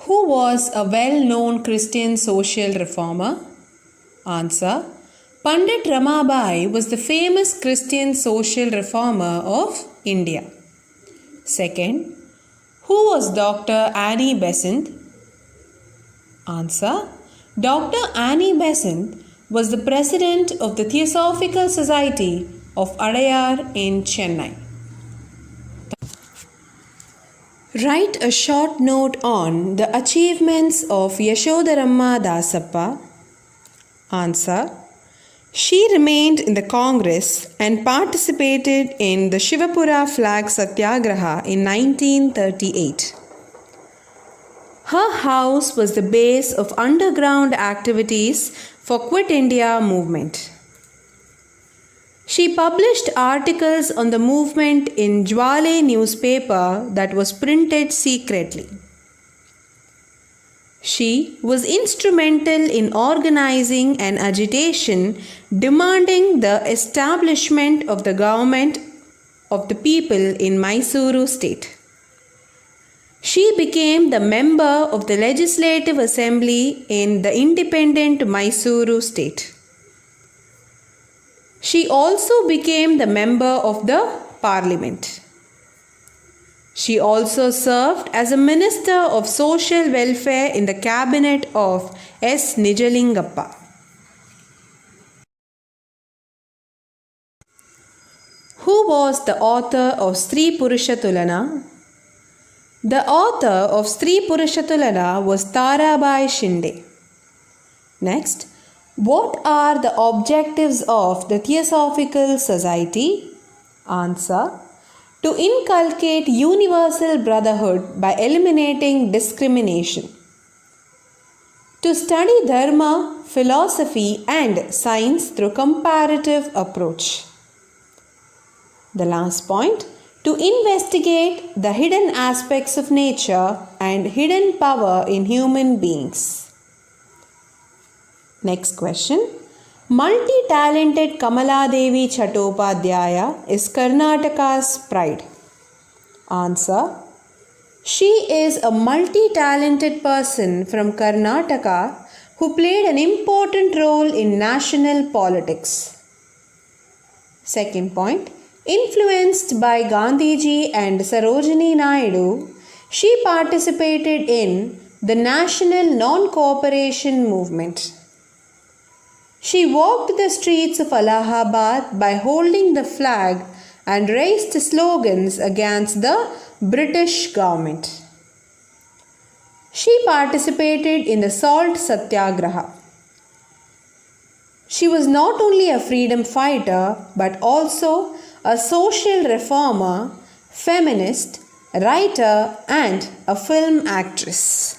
Who was a well-known Christian social reformer? Answer. Pandit Ramabai was the famous Christian social reformer of India. Second, who was Dr. Annie Besant? Answer. Dr. Annie Besant was the president of the Theosophical Society of Adayar in Chennai. Write a short note on the achievements of Yashodaramma Dasappa. Answer. She remained in the Congress and participated in the Shivapura flag satyagraha in 1938. Her house was the base of underground activities for Quit India movement. She published articles on the movement in Jwale newspaper that was printed secretly. She was instrumental in organizing an agitation demanding the establishment of the government of the people in Mysuru state. She became the member of the Legislative Assembly in the independent Mysuru state. She also became the member of the Parliament. She also served as a Minister of Social Welfare in the cabinet of S. Nijalingappa. Who was the author of Stree Purusha Tulana? The author of Stree Purusha Tulana was Tarabai Shinde. Next, what are the objectives of the Theosophical Society? Answer. To inculcate universal brotherhood by eliminating discrimination. To study dharma, philosophy and science through comparative approach. The last point, to investigate the hidden aspects of nature and hidden power in human beings. Next question. Multi-talented Kamaladevi Chattopadhyaya is Karnataka's pride. Answer. She is a multi-talented person from Karnataka who played an important role in national politics. Second point. Influenced by Gandhiji and Sarojini Naidu, she participated in the National Non-Cooperation Movement. She walked the streets of Allahabad by holding the flag and raised slogans against the British government. She participated in the Salt Satyagraha. She was not only a freedom fighter but also a social reformer, feminist, writer and a film actress.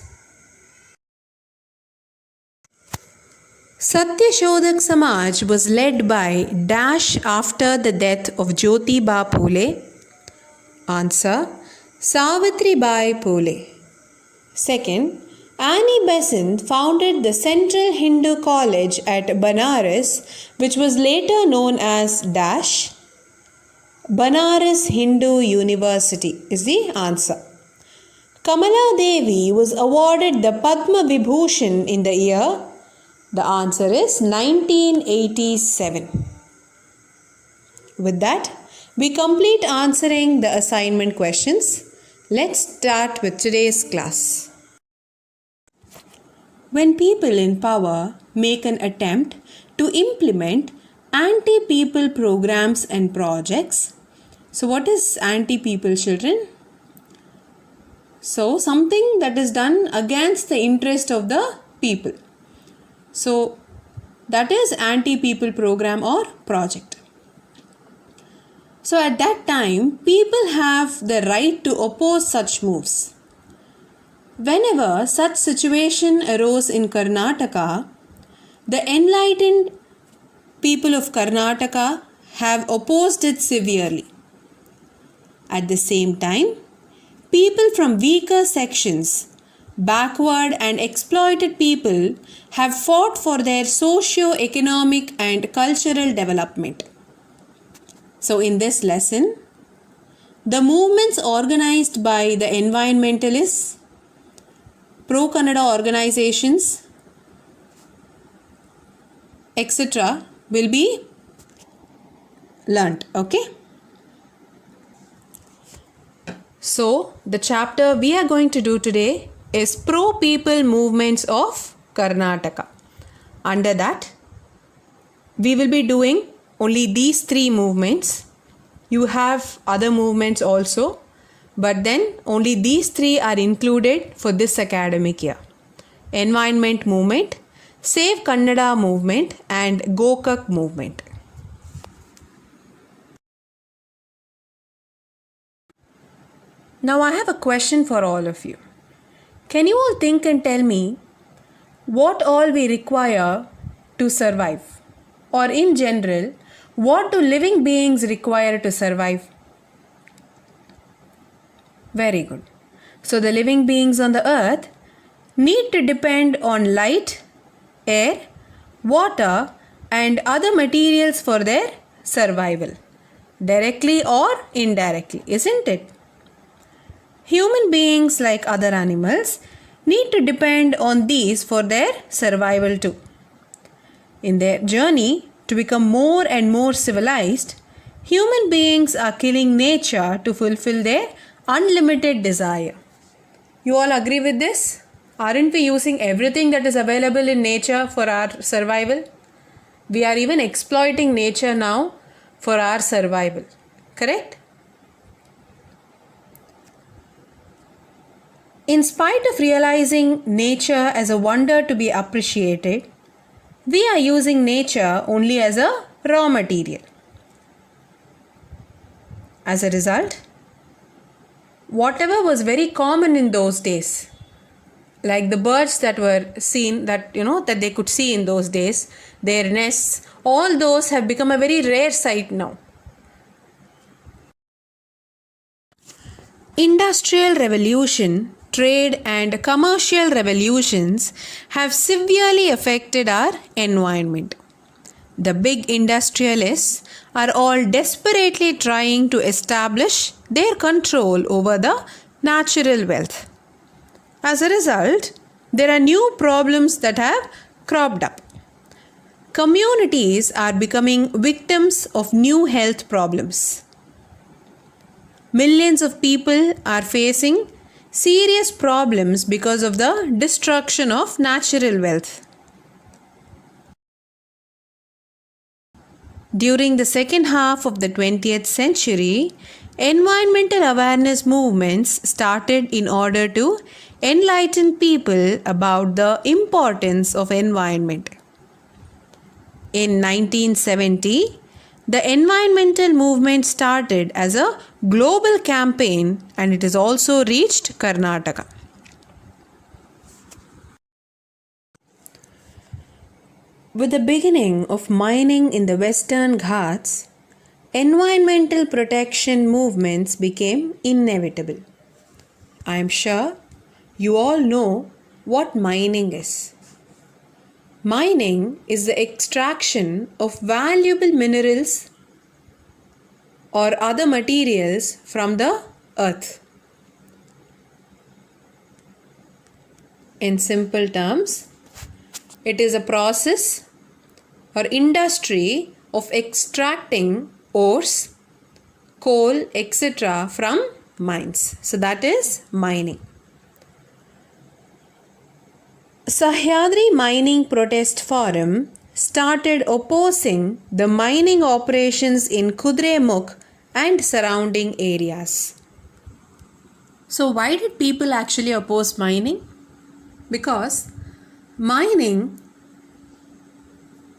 Satyashodak Samaj was led by dash after the death of Jyotiba Phule. Answer. Savitribai Phule. Second, Annie Besant founded the Central Hindu College at Banaras, which was later known as dash Banaras Hindu University is the answer. Kamala Devi was awarded the Padma Vibhushan in the year. The answer is 1987. With that, we complete answering the assignment questions. Let's start with today's class. When people in power make an attempt to implement anti-people programs and projects. So what is anti-people, children? So something that is done against the interest of the people. So that is anti-people program or project. So at that time, people have the right to oppose such moves. Whenever such situation arose in Karnataka, the enlightened people of Karnataka have opposed it severely. At the same time, people from weaker sections, backward and exploited people have fought for their socio-economic and cultural development. So in this lesson, the movements organized by the environmentalists, pro-Kannada organizations, etc. will be learnt. Okay. So the chapter we are going to do today is pro-people movements of Karnataka. Under that, we will be doing only these three movements. You have other movements also, but then only these three are included for this academic year. Environment movement, Save Kannada movement and Gokak movement. Now I have a question for all of you. Can you all think and tell me what all we require to survive? Or in general, what do living beings require to survive? Very good. So the living beings on the earth need to depend on light, air, water and other materials for their survival, directly or indirectly, isn't it? Human beings, like other animals, need to depend on these for their survival too. In their journey to become more and more civilized, human beings are killing nature to fulfill their unlimited desire. You all agree with this? Aren't we using everything that is available in nature for our survival? We are even exploiting nature now for our survival. Correct? In spite of realizing nature as a wonder to be appreciated, we are using nature only as a raw material. As a result, whatever was very common in those days, like the birds that were seen, that they could see in those days, their nests, all those have become a very rare sight now. Industrial revolution, trade and commercial revolutions have severely affected our environment. The big industrialists are all desperately trying to establish their control over the natural wealth. As a result, there are new problems that have cropped up. Communities are becoming victims of new health problems. Millions of people are facing serious problems because of the destruction of natural wealth. During the second half of the 20th century, environmental awareness movements started in order to enlighten people about the importance of environment. In 1970, the environmental movement started as a global campaign and it has also reached Karnataka. With the beginning of mining in the Western Ghats, environmental protection movements became inevitable. I am sure you all know what mining is. Mining is the extraction of valuable minerals or other materials from the earth. In simple terms, it is a process or industry of extracting ores, coal, etc. from mines. So that is mining. Sahyadri Mining Protest Forum started opposing the mining operations in Kudremukh and surrounding areas. So why did people actually oppose mining? Because mining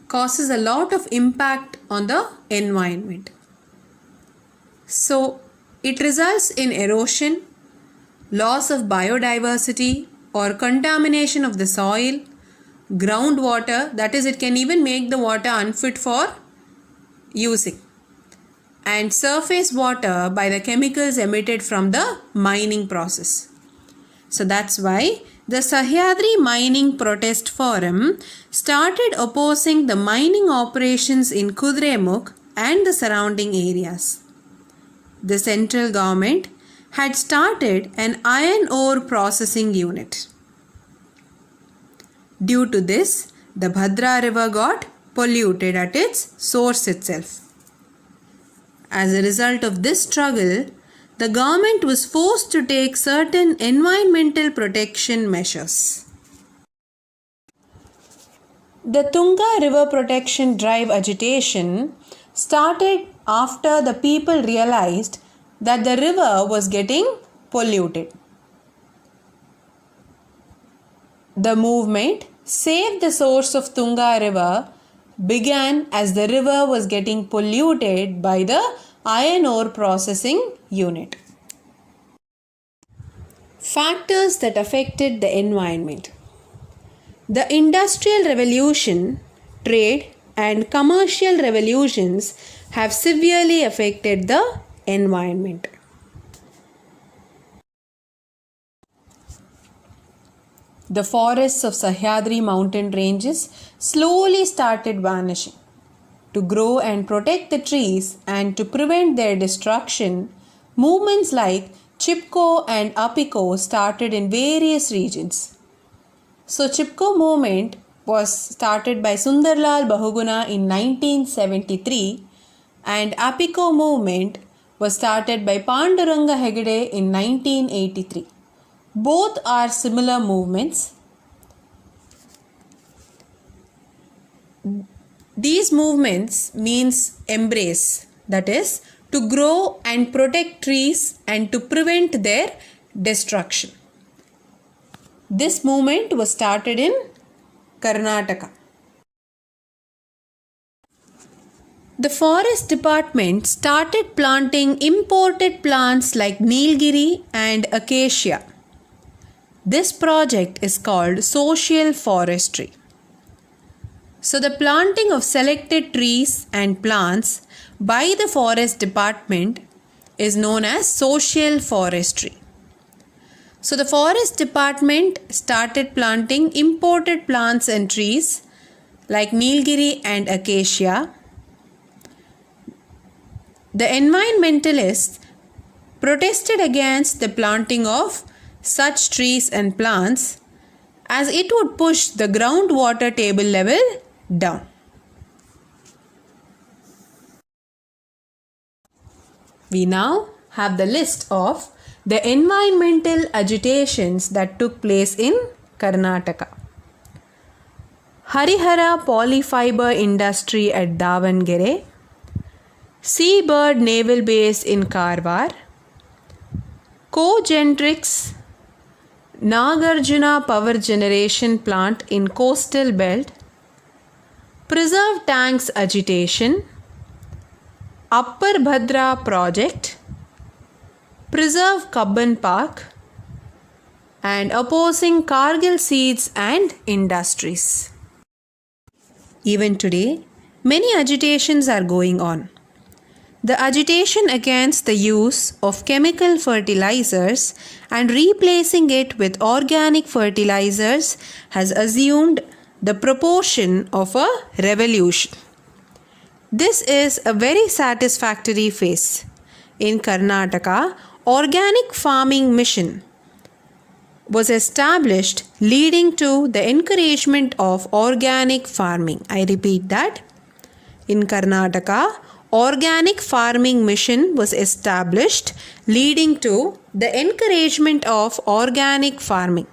causes a lot of impact on the environment. So it results in erosion, loss of biodiversity or contamination of the soil, groundwater, that is, it can even make the water unfit for using, and surface water by the chemicals emitted from the mining process. So that's why the Sahyadri Mining Protest Forum started opposing the mining operations in Kudremukh and the surrounding areas. The central government had started an iron ore processing unit. Due to this, the Bhadra river got polluted at its source itself. As a result of this struggle, the government was forced to take certain environmental protection measures. The Tunga River Protection Drive agitation started after the people realized that the river was getting polluted. The movement Save the Source of Tunga River began as the river was getting polluted by the iron ore processing unit. Factors that affected the environment. The Industrial Revolution, trade and commercial revolutions have severely affected the environment. The forests of Sahyadri mountain ranges slowly started vanishing. To grow and protect the trees and to prevent their destruction, movements like Chipko and Apiko started in various regions. So Chipko movement was started by Sundarlal Bahuguna in 1973 and Apiko movement was started by Panduranga Hegde in 1983. Both are similar movements. These movements means embrace, that is, to grow and protect trees and to prevent their destruction. This movement was started in Karnataka. The forest department started planting imported plants like Nilgiri and acacia. This project is called social forestry. So the planting of selected trees and plants by the forest department is known as social forestry. So the forest department started planting imported plants and trees like Nilgiri and acacia. The environmentalists protested against the planting of such trees and plants as it would push the groundwater table level down. We now have the list of the environmental agitations that took place in Karnataka. Harihara Polyfiber Industry at Davangere, Seabird Naval Base in Karwar, Cogentrix Nagarjuna Power Generation Plant in Coastal Belt, Preserve Tanks Agitation, Upper Bhadra Project, Preserve Kabban Park, and opposing Kargil Seeds and Industries. Even today, many agitations are going on. The agitation against the use of chemical fertilizers and replacing it with organic fertilizers has assumed the proportion of a revolution. This is a very satisfactory phase. In Karnataka, Organic Farming Mission was established, leading to the encouragement of organic farming. I repeat that. In Karnataka, Organic Farming Mission was established, leading to the encouragement of organic farming.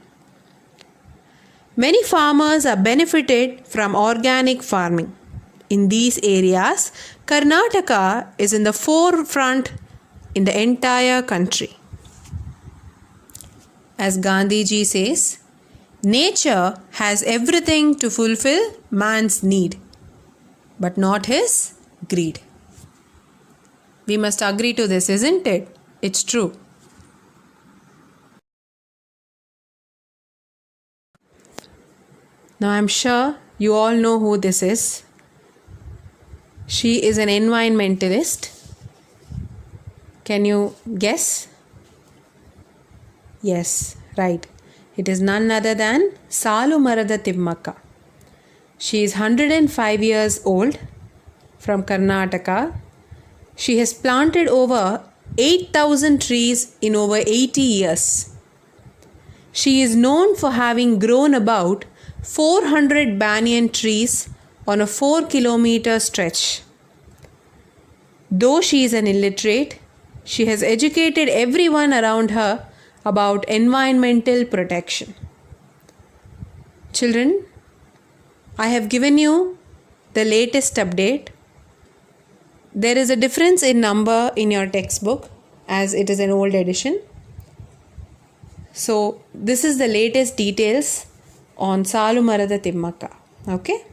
Many farmers are benefited from organic farming. In these areas, Karnataka is in the forefront in the entire country. As Gandhiji says, nature has everything to fulfill man's need, but not his greed. We must agree to this, isn't it? It's true. Now I'm sure you all know who this is. She is an environmentalist. Can you guess? Yes, right. It is none other than Salu Marada Timmakka. She is 105 years old from Karnataka. She has planted over 8,000 trees in over 80 years. She is known for having grown about 400 banyan trees on a 4-kilometer stretch. Though she is an illiterate, she has educated everyone around her about environmental protection. Children, I have given you the latest update. There is a difference in number in your textbook as it is an old edition. So this is the latest details on Salu Marada Timmakka. Okay.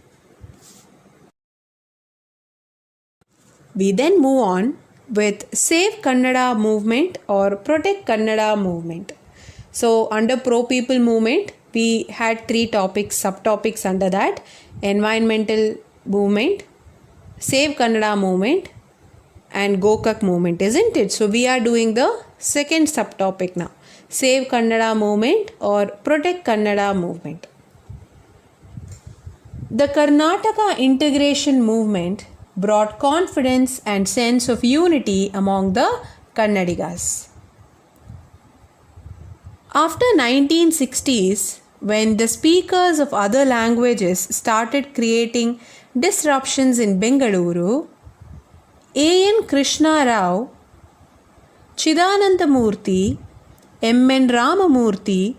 We then move on with Save Kannada movement or Protect Kannada movement. So under Pro People movement, we had 3 topics, subtopics under that: environmental movement, Save Kannada movement, and Gokak movement, isn't it? So we are doing the second subtopic now, Save Kannada movement or Protect Kannada movement. The Karnataka integration movement brought confidence and sense of unity among the Kannadigas. After 1960s, when the speakers of other languages started creating disruptions in Bengaluru, A.N. Krishna Rao, Chidananda Murthy, M.N. Ramamurthy,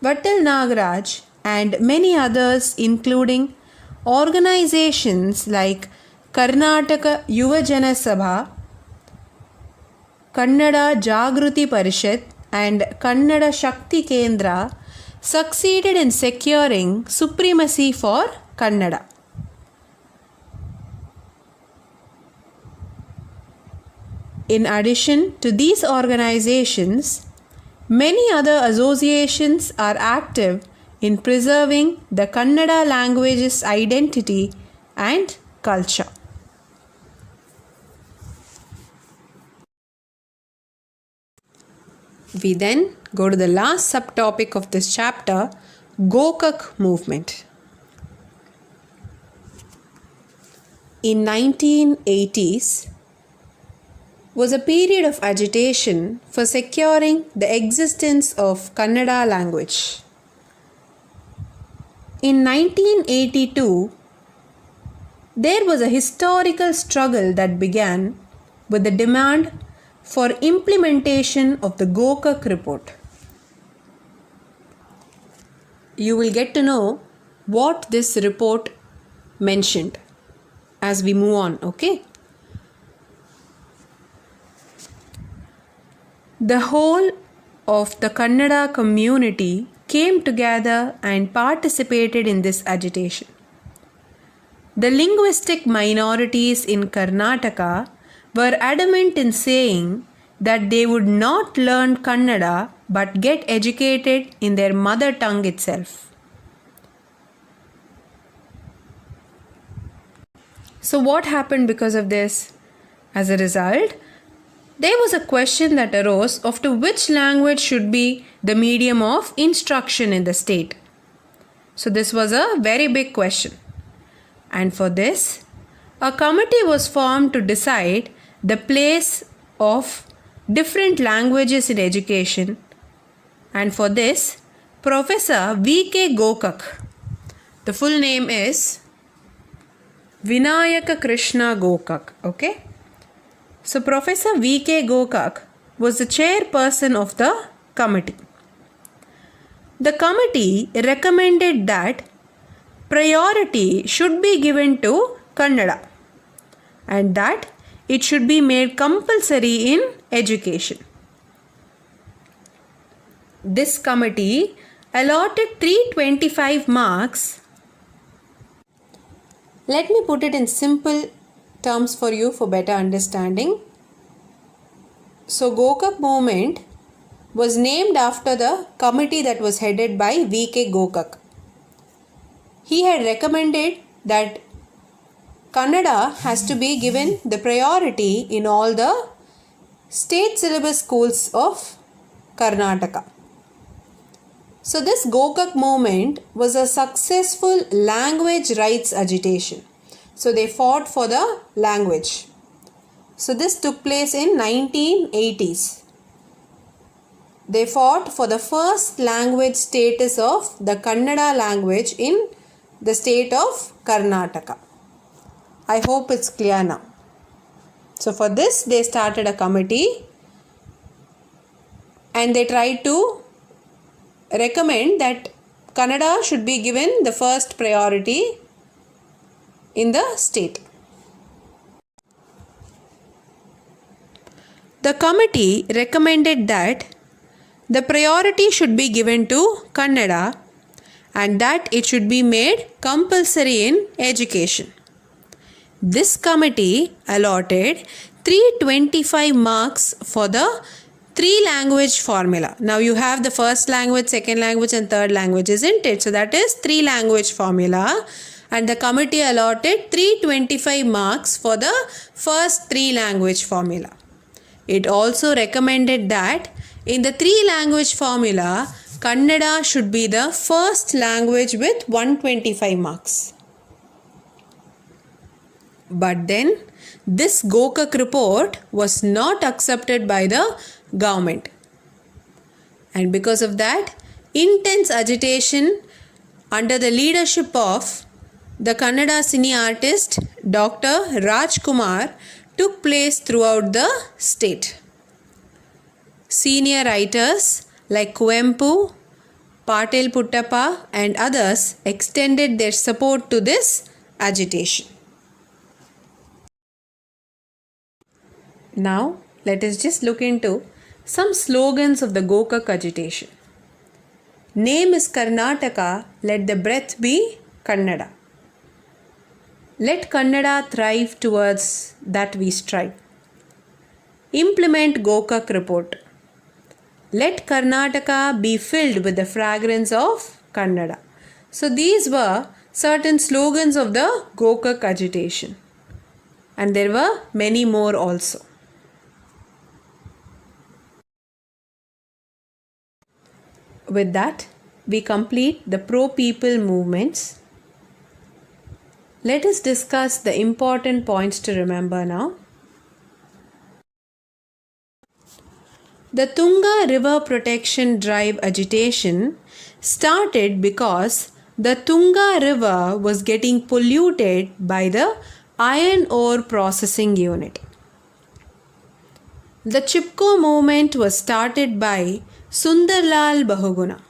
Vattal Nagaraj, and many others, including organizations like Karnataka Yuvajana Sabha, Kannada Jagruti Parishad, and Kannada Shakti Kendra, succeeded in securing supremacy for Kannada. In addition to these organizations, many other associations are active in preserving the Kannada language's identity and culture. We then go to the last subtopic of this chapter, Gokak movement. In 1980s was a period of agitation for securing the existence of Kannada language. In 1982, there was a historical struggle that began with the demand for implementation of the Gokak report. You will get to know what this report mentioned as we move on, okay? The whole of the Kannada community came together and participated in this agitation. The linguistic minorities in Karnataka were adamant in saying that they would not learn Kannada but get educated in their mother tongue itself. So what happened because of this? As a result, there was a question that arose of to which language should be the medium of instruction in the state. So this was a very big question. And for this, a committee was formed to decide the place of different languages in education. And for this, Professor V.K. Gokak, the full name is Vinayaka Krishna Gokak, okay? So Professor V.K. Gokak was the chairperson of the committee. The committee recommended that priority should be given to Kannada and that it should be made compulsory in education. This committee allotted 325 marks. Let me put it in simple terms for you for better understanding. So Gokak movement was named after the committee that was headed by V.K. Gokak. He had recommended that Kannada has to be given the priority in all the state syllabus schools of Karnataka. So this Gokak movement was a successful language rights agitation. So they fought for the language. So this took place in 1980s. they fought for the first language status of the Kannada language in the state of Karnataka. I hope it's clear now. So for this they started a committee and they tried to recommend that Kannada should be given the first priority in the state. The committee recommended that the priority should be given to Kannada and that it should be made compulsory in education. This committee allotted 325 marks for the three language formula. Now you have the first language, second language and third language, isn't it? So that is three language formula and the committee allotted 325 marks for the first three language formula. It also recommended that in the three language formula, Kannada should be the first language with 125 marks. But then this Gokak report was not accepted by the government. And because of that, intense agitation under the leadership of the Kannada cine artist Dr. Rajkumar took place throughout the state. Senior writers like Kuvempu, Patel Puttappa and others extended their support to this agitation. Now let us just look into some slogans of the Gokak agitation. Name is Karnataka, let the breath be Kannada. Let Kannada thrive, towards that we strive. Implement Gokak report. Let Karnataka be filled with the fragrance of Kannada. So these were certain slogans of the Gokak agitation. And there were many more also. With that, we complete the pro-people movements. Let us discuss the important points to remember now. The Tunga River Protection Drive agitation started because the Tunga River was getting polluted by the iron ore processing unit. The Chipko movement was started by Sundarlal Bahuguna.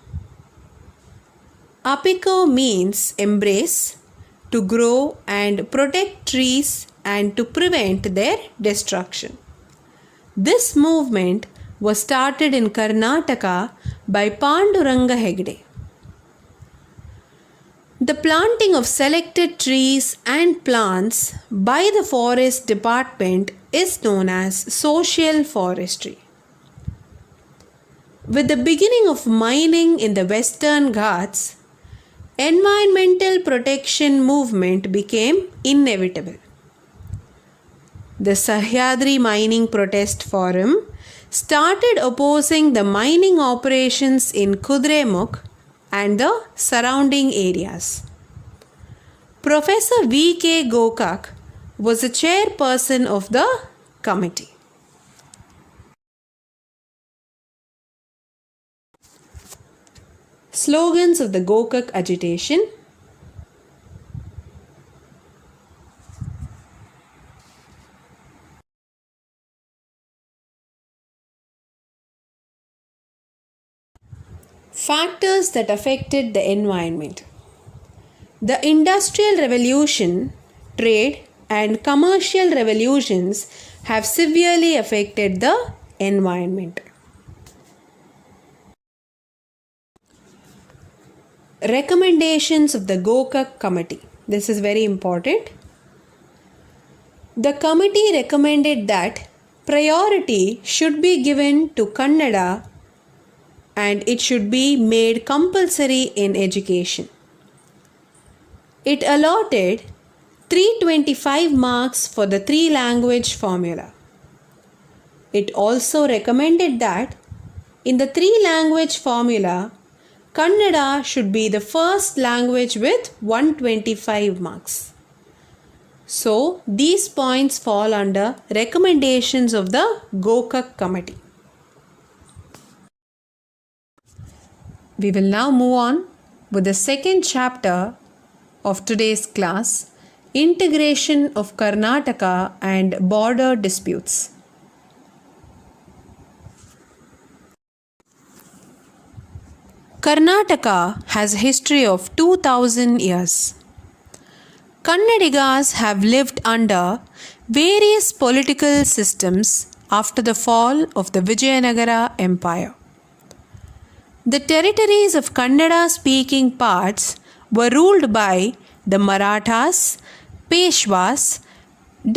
Apiko means embrace, to grow and protect trees and to prevent their destruction. This movement was started in Karnataka by Panduranga Hegde. The planting of selected trees and plants by the Forest Department is known as social forestry. With the beginning of mining in the Western Ghats, environmental protection movement became inevitable. The Sahyadri Mining Protest Forum started opposing the mining operations in Kudremukh and the surrounding areas. Professor V.K. Gokak was the chairperson of the committee. Slogans of the Gokak agitation. Factors that affected the environment. The Industrial Revolution, trade and commercial revolutions have severely affected the environment. Recommendations of the Gokak Committee. This is very important. The committee recommended that priority should be given to Kannada and it should be made compulsory in education. It allotted 325 marks for the three language formula. It also recommended that in the three language formula, Kannada should be the first language with 125 marks. So, these points fall under recommendations of the Gokak Committee. We will now move on with the second chapter of today's class, Integration of Karnataka and Border Disputes. Karnataka has a history of 2000 years. Kannadigas have lived under various political systems after the fall of the Vijayanagara Empire. The territories of Kannada-speaking parts were ruled by the Marathas, Peshwas,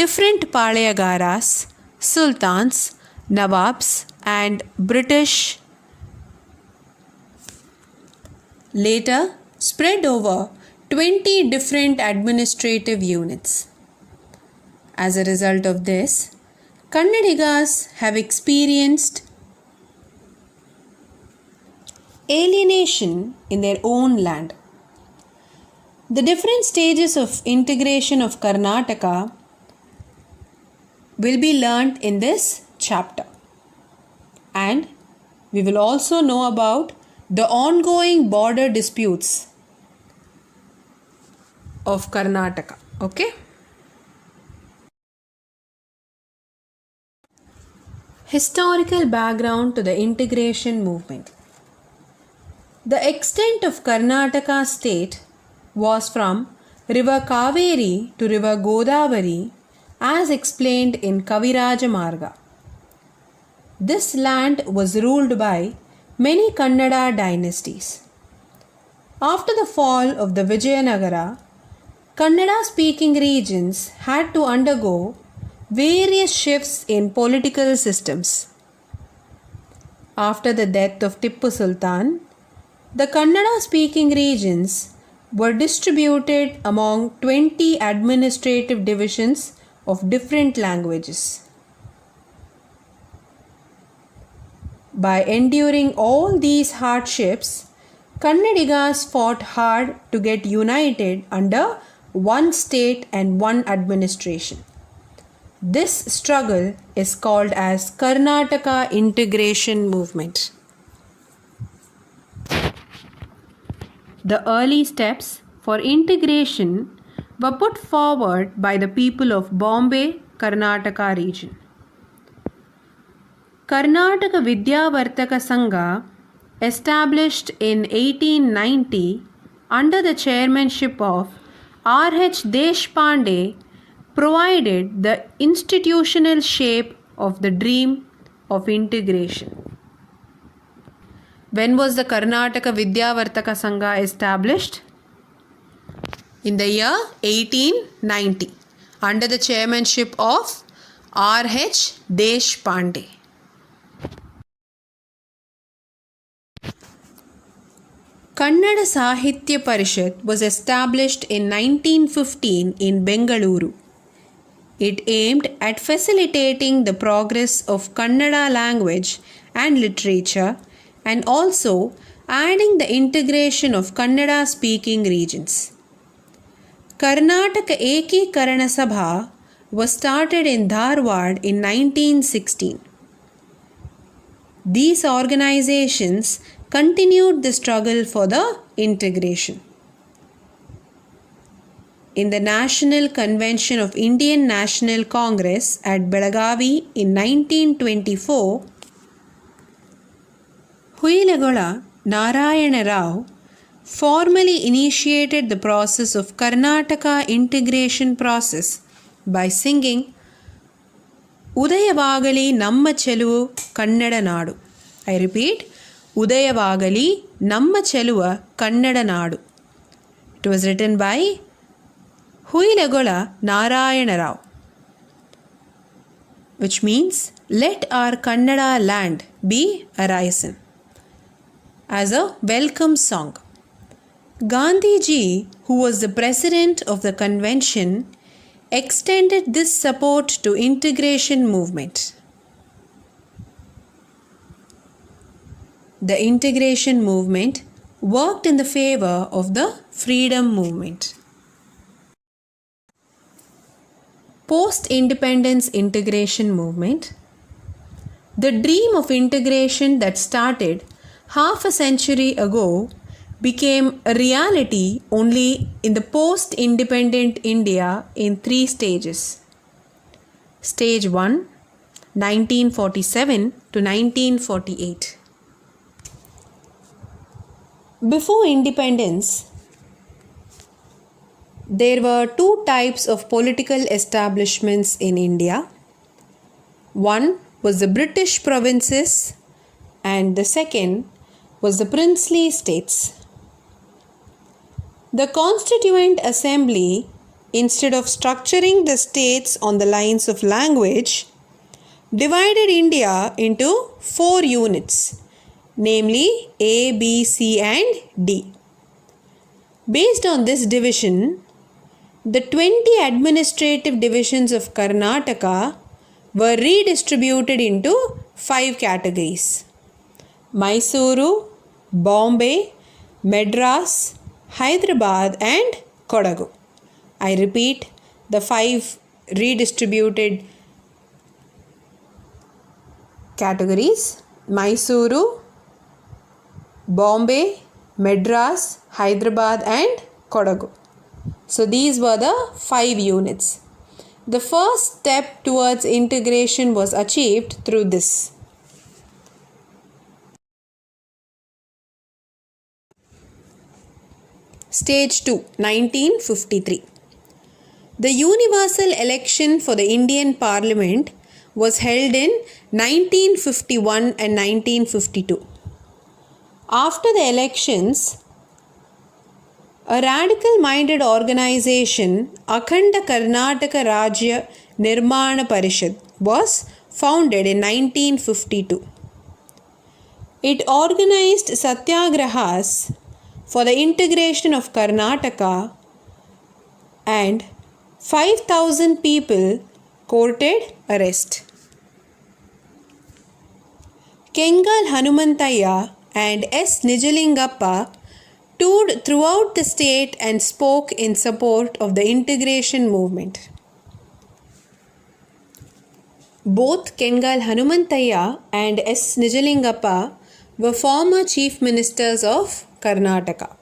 different Palayagaras, Sultans, Nawabs, and British. Later spread over 20 different administrative units. As a result of this, Kannadigas have experienced alienation in their own land. The different stages of integration of Karnataka will be learnt in this chapter. And we will also know about the ongoing border disputes of Karnataka. Okay? Historical background to the integration movement. The extent of Karnataka state was from river Kaveri to river Godavari as explained in Kaviraja Marga. This land was ruled by many Kannada dynasties. After the fall of the Vijayanagara, Kannada-speaking regions had to undergo various shifts in political systems. After the death of Tippu Sultan, the Kannada-speaking regions were distributed among 20 administrative divisions of different languages. By enduring all these hardships, Kannadigas fought hard to get united under one state and one administration. This struggle is called as Karnataka Integration Movement. The early steps for integration were put forward by the people of Bombay, Karnataka region. Karnataka Vidyavartaka Sangha, established in 1890 under the chairmanship of R.H. Deshpande, provided the institutional shape of the dream of integration. When was the Karnataka Vidyavartaka Sangha established? In the year 1890 under the chairmanship of R.H. Deshpande. Kannada Sahitya Parishad was established in 1915 in Bengaluru. It aimed at facilitating the progress of Kannada language and literature and also adding the integration of Kannada speaking regions. Karnataka Ekikarana Sabha was started in Dharwad in 1916. These organizations continued the struggle for the integration. In the National Convention of Indian National Congress at Belagavi in 1924, Huyilagola Narayana Rao formally initiated the process of Karnataka integration process by singing Udayavagali Namma Cheluvu Kannada Nadu. I repeat, Udayavagali Namma Cheluva Kannada Nadu. It was written by Huyilagola Narayana Rao, which means let our Kannada land be arisen, as a welcome song. Gandhiji, who was the president of the convention, extended this support to integration movement. The integration movement worked in the favor of the freedom movement. Post-independence integration movement. The dream of integration that started half a century ago became a reality only in the post-independent India in three stages. Stage 1, 1947 to 1948. Before independence, there were two types of political establishments in India. One was the British provinces and the second was the princely states. The Constituent Assembly, instead of structuring the states on the lines of language, divided India into four units, namely A, B, C and D. Based on this division, the 20 administrative divisions of Karnataka were redistributed into 5 categories: Mysuru, Bombay, Madras, Hyderabad and Kodagu. I repeat, the 5 redistributed categories: Mysuru, Bombay, Madras, Hyderabad and Kodagu. So these were the 5 units. The first step towards integration was achieved through this. Stage 2, 1953. The universal election for the Indian Parliament was held in 1951 and 1952. After the elections, a radical-minded organization, Akhanda Karnataka Rajya Nirmana Parishad, was founded in 1952. It organized satyagrahas for the integration of Karnataka and 5,000 people courted arrest. Kengal Hanumantaya and S. Nijalingappa toured throughout the state and spoke in support of the integration movement. Both Kengal Hanumantaya and S. Nijalingappa were former chief ministers of Karnataka.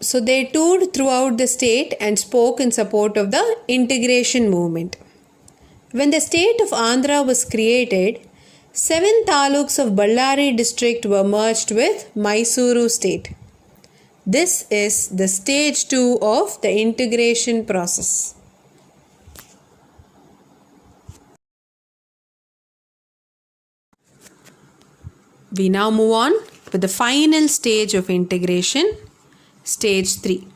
So they toured throughout the state and spoke in support of the integration movement. When the state of Andhra was created, 7 taluks of Ballari district were merged with Mysuru state. This is the stage 2 of the integration process. We now move on with the final stage of integration, stage 3.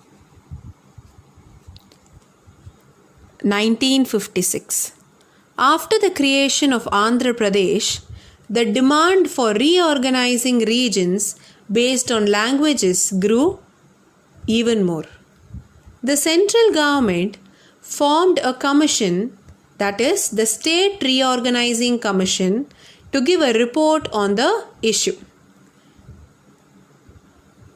1956. After the creation of Andhra Pradesh, the demand for reorganizing regions based on languages grew even more. The central government formed a commission, that is, the State Reorganizing Commission, to give a report on the issue.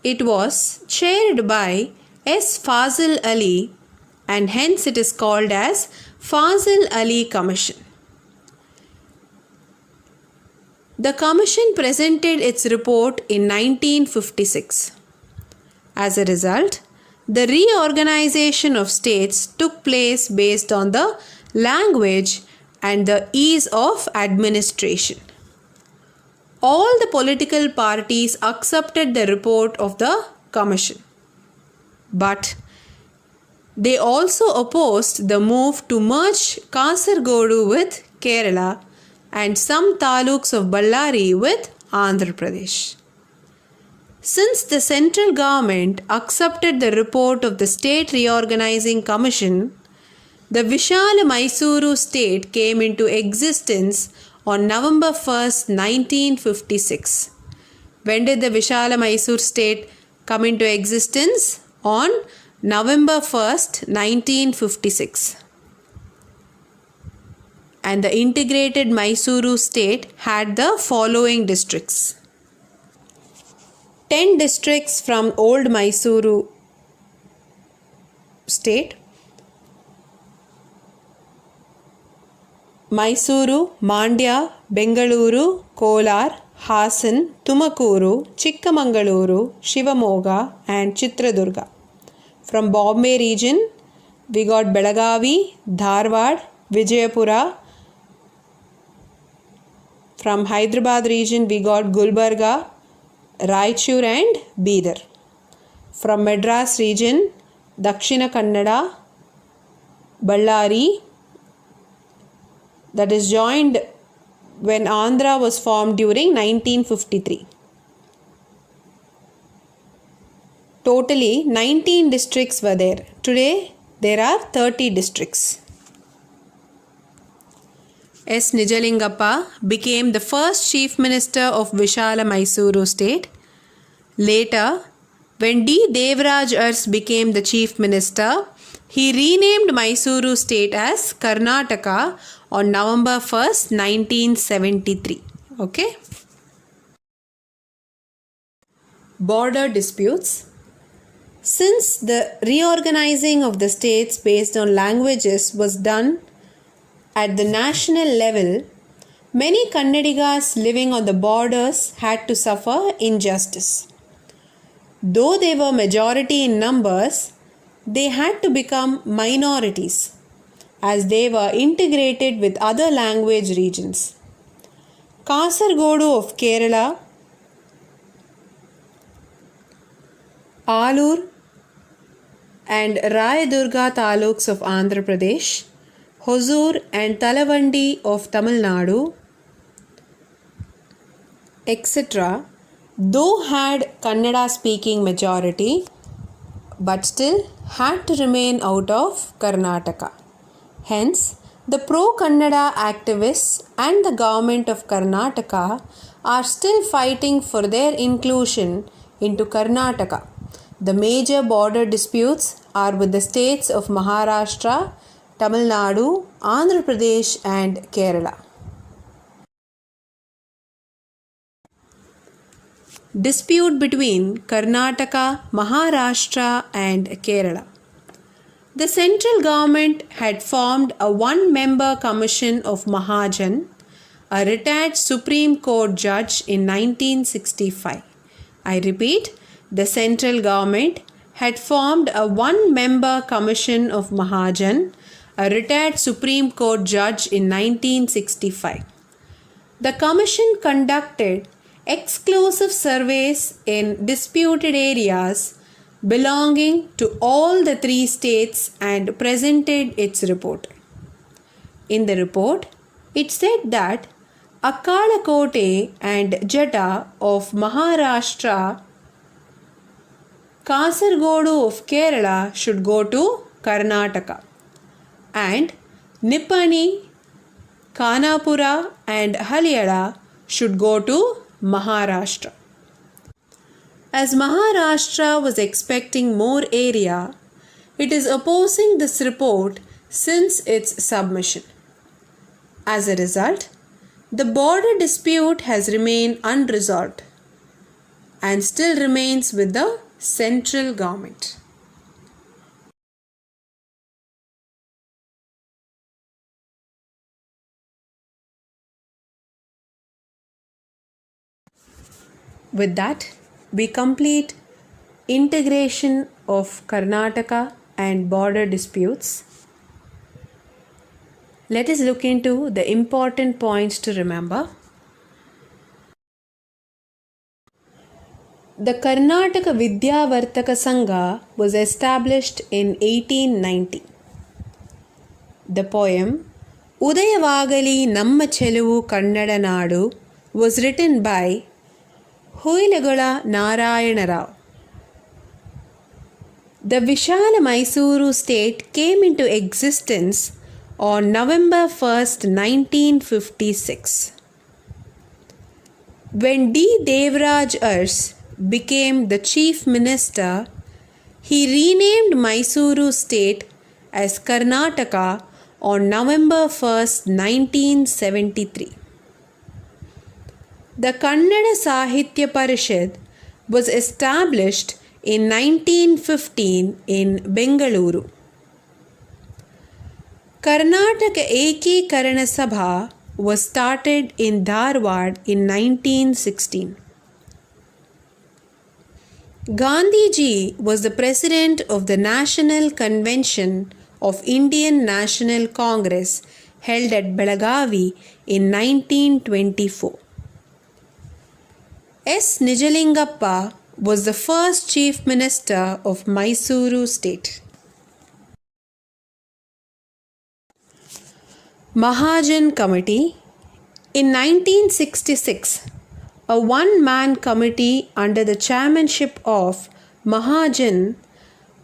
It was chaired by S. Fazil Ali and hence it is called as Fazil Ali Commission. The commission presented its report in 1956. As a result, the reorganization of states took place based on the language and the ease of administration. All the political parties accepted the report of the commission, but they also opposed the move to merge Kasargodu with Kerala and some taluks of Ballari with Andhra Pradesh. Since the central government accepted the report of the State Reorganizing Commission, the Vishala Mysuru state came into existence on November 1st, 1956. When did the Vishala Mysore state come into existence? On November 1st, 1956. And the integrated Mysuru state had the following districts. 10 districts from old Mysuru state: Mysuru, Mandya, Bengaluru, Kolar, Hassan, Tumakuru, Chikkamangaluru, Shivamoga and Chitradurga. From Bombay region, we got Belagavi, Dharwad, Vijayapura. From Hyderabad region, we got Gulbarga, Raichur and Bidar. From Madras region, Dakshina Kannada, Ballari, that is joined when Andhra was formed during 1953. Totally 19 districts were there. Today there are 30 districts. S. Nijalingappa became the first chief minister of Vishala Mysuru state. Later, when D. Devraj Urs became the chief minister, he renamed Mysuru state as Karnataka on November 1st, 1973. Okay. Border disputes. Since the reorganizing of the states based on languages was done at the national level, many Kannadigas living on the borders had to suffer injustice. Though they were majority in numbers, they had to become minorities as they were integrated with other language regions. Kasargodu of Kerala, Alur and Rayadurga taluks of Andhra Pradesh, Hosur and Talavandi of Tamil Nadu, etc., though had Kannada speaking majority, but still had to remain out of Karnataka. Hence, the pro-Kannada activists and the government of Karnataka are still fighting for their inclusion into Karnataka. The major border disputes are with the states of Maharashtra, Tamil Nadu, Andhra Pradesh and Kerala. Dispute between Karnataka, Maharashtra and Kerala. The central government had formed a one-member commission of Mahajan, a retired Supreme Court judge in 1965. I repeat, the central government had formed a one-member commission of Mahajan, a retired Supreme Court judge in 1965. The commission conducted exclusive surveys in disputed areas belonging to all the three states and presented its report. In the report, it said that Akkalakote and Jata of Maharashtra, Kasargodu of Kerala should go to Karnataka, and Nippani, Kanapura and Halyada should go to Maharashtra. As Maharashtra was expecting more area, it is opposing this report since its submission. As a result, the border dispute has remained unresolved and still remains with the central government. With that, we complete integration of Karnataka and border disputes. Let us look into the important points to remember. The Karnataka Vidyavartaka Sangha was established in 1890. The poem Udayavagali Namma Cheluvu Kannada Nadu was written by Huilagala Narayana Rao. The Vishala Mysuru state came into existence on November 1st, 1956. When D. Devraj Urs became the chief minister, he renamed Mysuru state as Karnataka on November 1st, 1973. The Kannada Sahitya Parishad was established in 1915 in Bengaluru. Karnataka Ekikarana Sabha was started in Dharwad in 1916. Gandhiji was the president of the National Convention of Indian National Congress held at Belagavi in 1924. S. Nijalingappa was the first Chief Minister of Mysuru State. Mahajan Committee. In 1966, a one-man committee under the chairmanship of Mahajan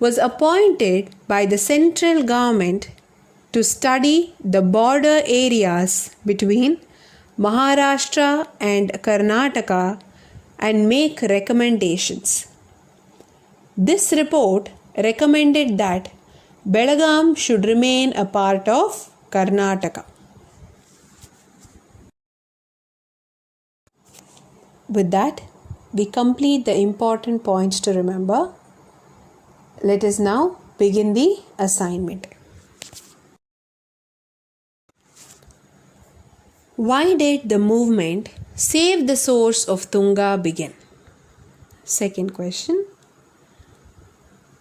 was appointed by the central government to study the border areas between Maharashtra and Karnataka and make recommendations. This report recommended that Belgaum should remain a part of Karnataka. With that, we complete the important points to remember. Let us now begin the assignment. Why did the movement Save the Source of Tunga begin? Second question.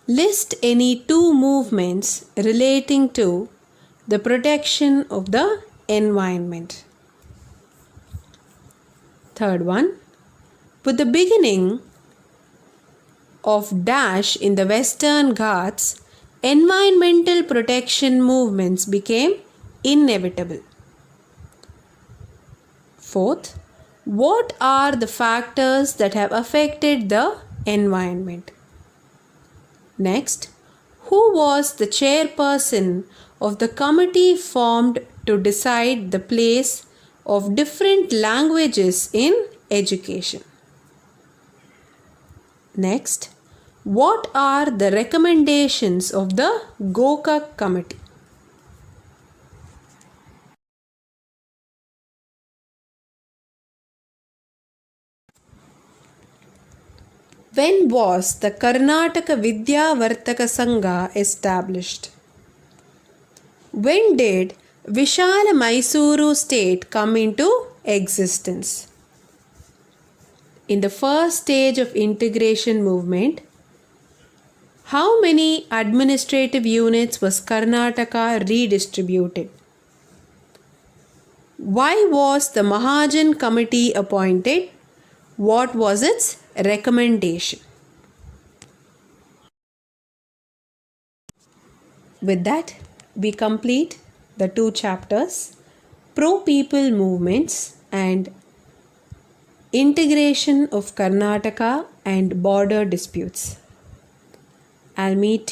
List any two movements relating to the protection of the environment. Third one. With the beginning of dash in the Western Ghats, environmental protection movements became inevitable. Fourth, what are the factors that have affected the environment? Next, who was the chairperson of the committee formed to decide the place of different languages in education? Next, what are the recommendations of the Gokak Committee? When was the Karnataka Vidya Vartaka Sangha established? When did Vishala Mysuru state come into existence? In the first stage of integration movement, how many administrative units was Karnataka redistributed? Why was the Mahajan Committee appointed? What was its recommendation? With that, we complete the two chapters, Pro-People Movements and Integration of Karnataka and Border Disputes. I'll meet